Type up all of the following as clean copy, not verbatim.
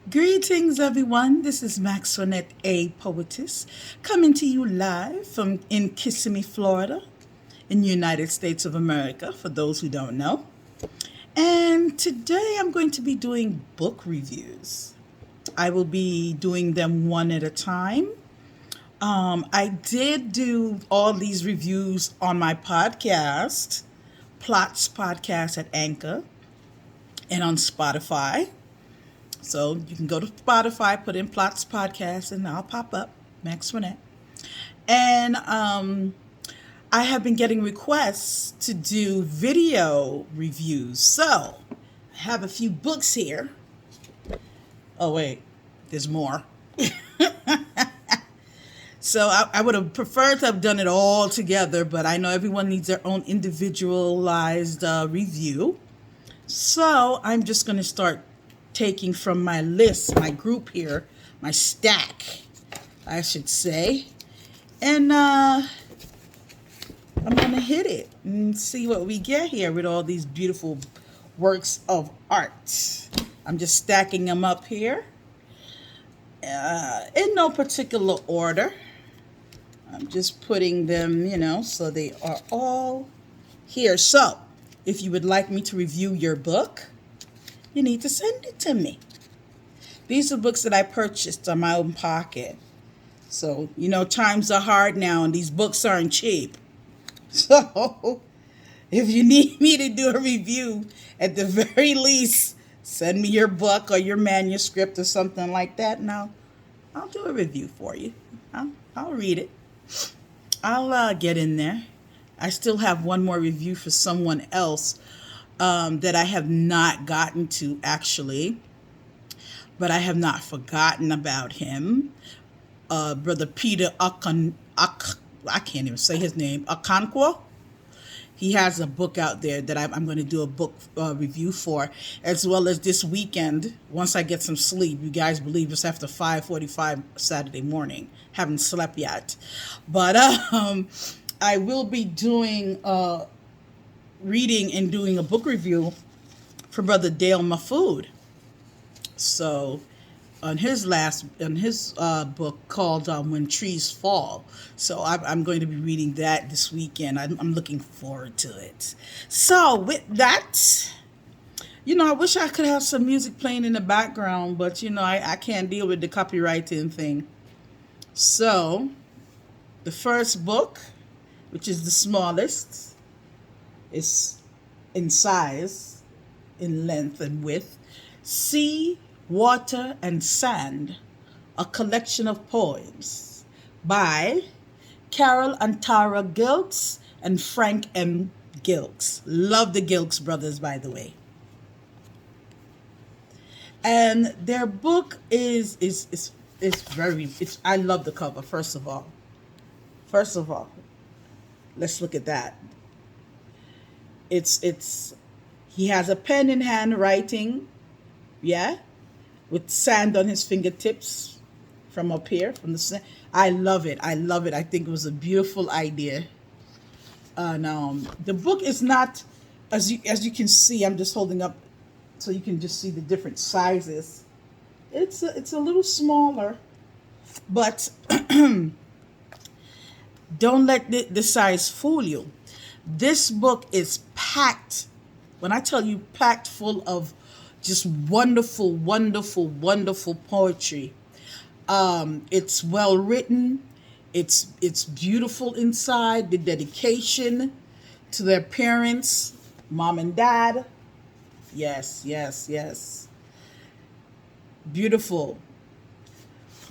Greetings, everyone. This is Maxonette A. Poetess, coming to you live from in Kissimmee, Florida, in the United States of America, for those who don't know. And today I'm going to be doing book reviews. I will be doing them one at a time. I did do all these reviews on my podcast, Plots Podcast at Anchor, and on Spotify. So you can go to Spotify, put in Plots Podcast, and I'll pop up, Max Renette. And I have been getting requests to do video reviews. So I have a few books here. Oh, wait, there's more. So I would have preferred to have done it all together, but I know everyone needs their own individualized review. So I'm just going to start taking from my list, my group here, my stack, I should say. And I'm going to hit it and see what we get here with all these beautiful works of art. I'm just stacking them up here in no particular order. I'm just putting them, so they are all here. So if you would like me to review your book, you need to send it to me. These are books that I purchased on my own pocket. So, times are hard now and these books aren't cheap. So, if you need me to do a review, at the very least, send me your book or your manuscript or something like that, and I'll do a review for you. I'll read it. I'll get in there. I still have one more review for someone else that I have not gotten to, actually, but I have not forgotten about him. Brother Peter I can't even say his name, Okonkwo. He has a book out there that I'm going to do a book review for, as well as this weekend, once I get some sleep. You guys believe it's after 5:45 Saturday morning. Haven't slept yet. But I will be doing reading and doing a book review for Brother Dale Mahfood. So on his book called When Trees Fall. So I'm going to be reading that this weekend. I'm looking forward to it. So with that, I wish I could have some music playing in the background, but I can't deal with the copywriting thing. So the first book, which is the smallest, is in size, in length and width, Sea, Water, and Sand, a collection of poems by Carol and Tara Gilks and Frank M. Gilks. Love the Gilks brothers, by the way. And their book is I love the cover, first of all. Let's look at that. He has a pen in hand writing, yeah, with sand on his fingertips from up here, from the sand. I love it. I think it was a beautiful idea. And the book is not, as you can see, I'm just holding up so you can just see the different sizes. It's a little smaller, but don't let the size fool you. This book is packed, when I tell you packed full of just wonderful, wonderful, wonderful poetry. It's well written. It's beautiful inside. The dedication to their parents, mom and dad. Yes. Beautiful.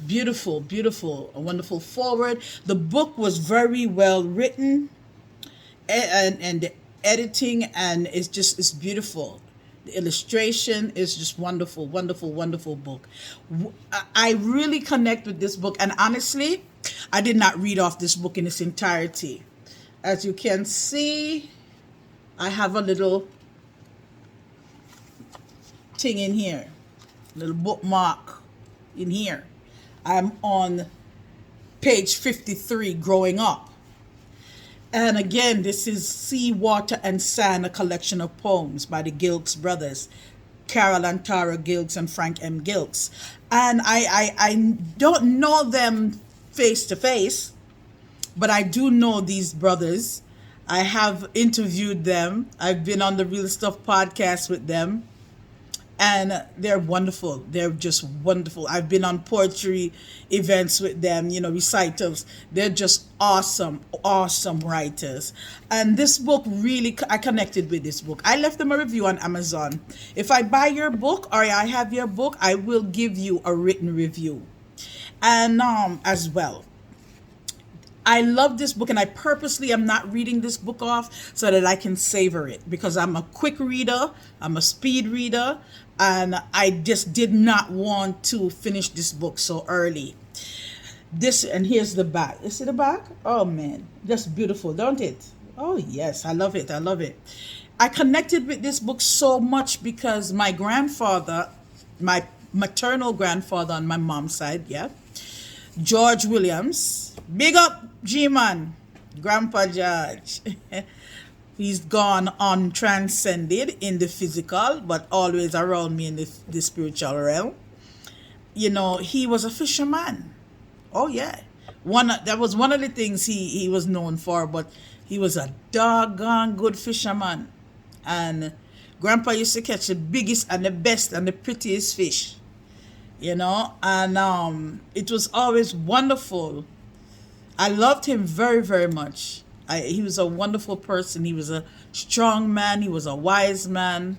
A wonderful forward. The book was very well written, and the editing, and it's beautiful. The illustration is just wonderful book. I really connect with this book, and honestly, I did not read off this book in its entirety. As you can see, I have a little thing in here, little bookmark in here. I'm on page 53, Growing Up. And again, this is Sea, Water, and Sand, a collection of poems by the Gilks brothers. Carol and Tara Gilks and Frank M. Gilks. And I don't know them face to face, but I do know these brothers. I have interviewed them. I've been on the Real Stuff podcast with them, and they're wonderful. They're just wonderful. I've been on poetry events with them, recitals. They're just awesome, awesome writers. And this book really, I connected with this book. I left them a review on Amazon. If I buy your book or I have your book, I will give you a written review. And as well, I love this book, and I purposely am not reading this book off so that I can savor it, because I'm a quick reader, I'm a speed reader, and I just did not want to finish this book so early. And here's the back. You see the back? Oh man, just beautiful, don't it? Oh yes, I love it. I love it. I connected with this book so much because my grandfather, my maternal grandfather on my mom's side, yeah, George Williams, big up G-Man, Grandpa George. He's gone on, transcended in the physical, but always around me in the spiritual realm. He was a fisherman. Oh yeah, that was one of the things he was known for. But he was a doggone good fisherman, and Grandpa used to catch the biggest and the best and the prettiest fish. And it was always wonderful. I loved him very, very much. He was a wonderful person. He was a strong man. He was a wise man,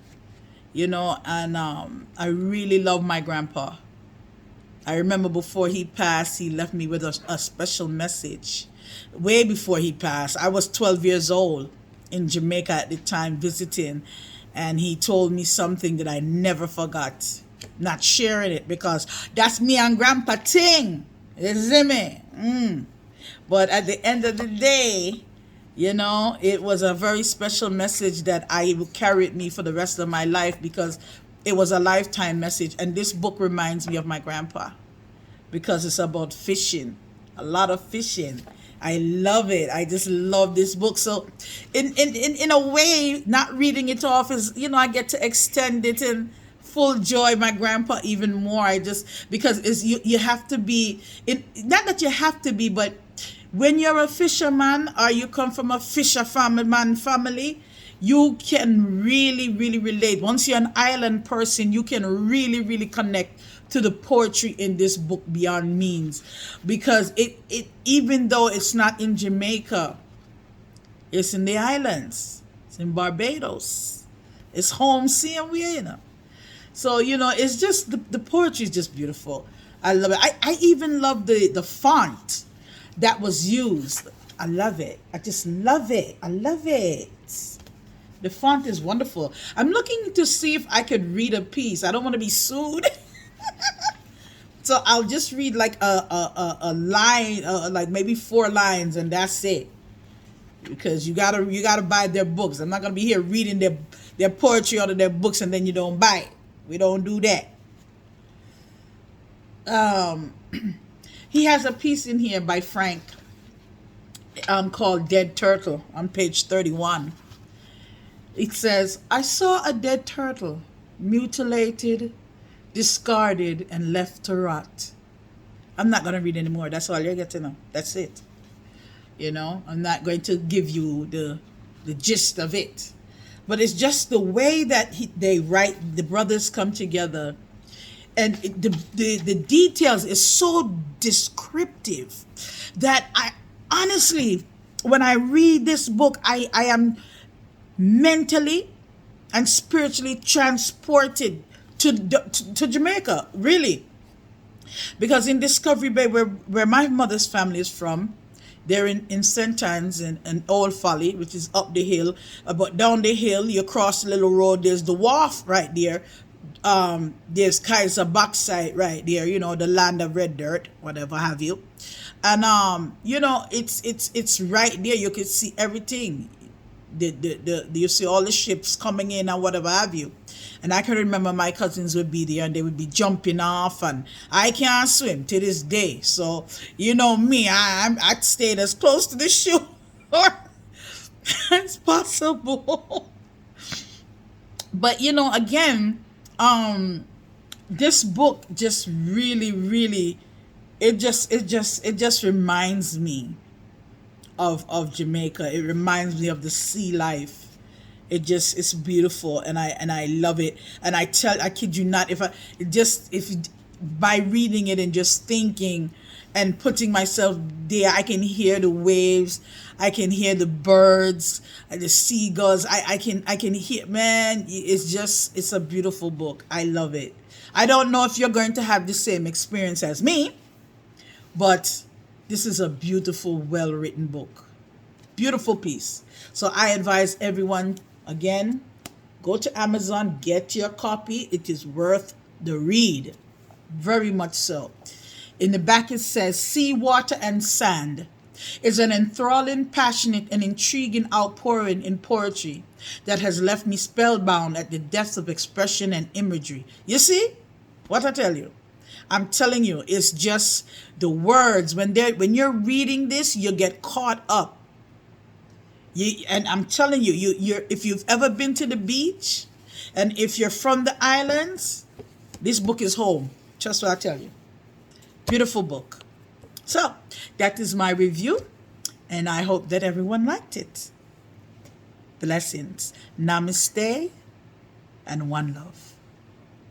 and I really love my grandpa. I remember before he passed, he left me with a special message. Way before he passed, I was 12 years old in Jamaica at the time visiting, and he told me something that I never forgot. Not sharing it because that's me and Grandpa thing. You see me? But at the end of the day, it was a very special message that I will carry with me for the rest of my life, because it was a lifetime message. And this book reminds me of my grandpa, because it's about fishing, a lot of fishing. I love it. I just love this book. So in a way, not reading it off is, I get to extend it and full joy my grandpa even more. Because you have to be, not that you have to be, but when you're a fisherman or you come from a fisher family, you can really, really relate. Once you're an island person, you can really, really connect to the poetry in this book beyond means. Because it even though it's not in Jamaica, it's in the islands. It's in Barbados. It's home same way, So, it's just, the poetry is just beautiful. I love it. I even love the font that was used. I love it. I just love it. I love it. The font is wonderful. I'm looking to see if I could read a piece. I don't want to be sued. So I'll just read like a line, like maybe 4 lines, and that's it. Because you gotta buy their books. I'm not gonna be here reading their poetry out of their books and then you don't buy it. We don't do that. He has a piece in here by Frank called Dead Turtle on page 31. It says, I saw a dead turtle, mutilated, discarded, and left to rot. I'm not going to read anymore. That's all you get to know. That's it. I'm not going to give you the gist of it. But it's just the way that they write, the brothers come together. And the details is so descriptive that I honestly, when I read this book, I am mentally and spiritually transported to Jamaica, really. Because in Discovery Bay, where my mother's family is from, they're in St. Anne's and Old Folly, which is up the hill. But down the hill, you cross the little road, there's the wharf right there. There's Kaiser Bauxite right there, the land of red dirt, whatever have you. And it's right there. You can see everything. You see all the ships coming in and whatever have you. And I can remember my cousins would be there and they would be jumping off, and I can't swim to this day. So, me, I stayed as close to the shore as possible. But, again, Um, this book just really, it just reminds me of Jamaica. It reminds me of the sea life. It's beautiful, and I love it. And I kid you not, if by reading it and just thinking and putting myself there, I can hear the waves, I can hear the birds, the seagulls. I can hear, man. It's a beautiful book. I love it. I don't know if you're going to have the same experience as me, but this is a beautiful, well written book. Beautiful piece. So I advise everyone, again, go to Amazon, get your copy. It is worth the read. Very much so. In the back it says, Sea, Water, and Sand is an enthralling, passionate, and intriguing outpouring in poetry that has left me spellbound at the depths of expression and imagery. You see what I tell you? I'm telling you, it's just the words. When you're reading this, you get caught up. And I'm telling you, if you've ever been to the beach, and if you're from the islands, this book is home. Just what I tell you. Beautiful book. So that is my review, and I hope that everyone liked it. Blessings. Namaste and one love.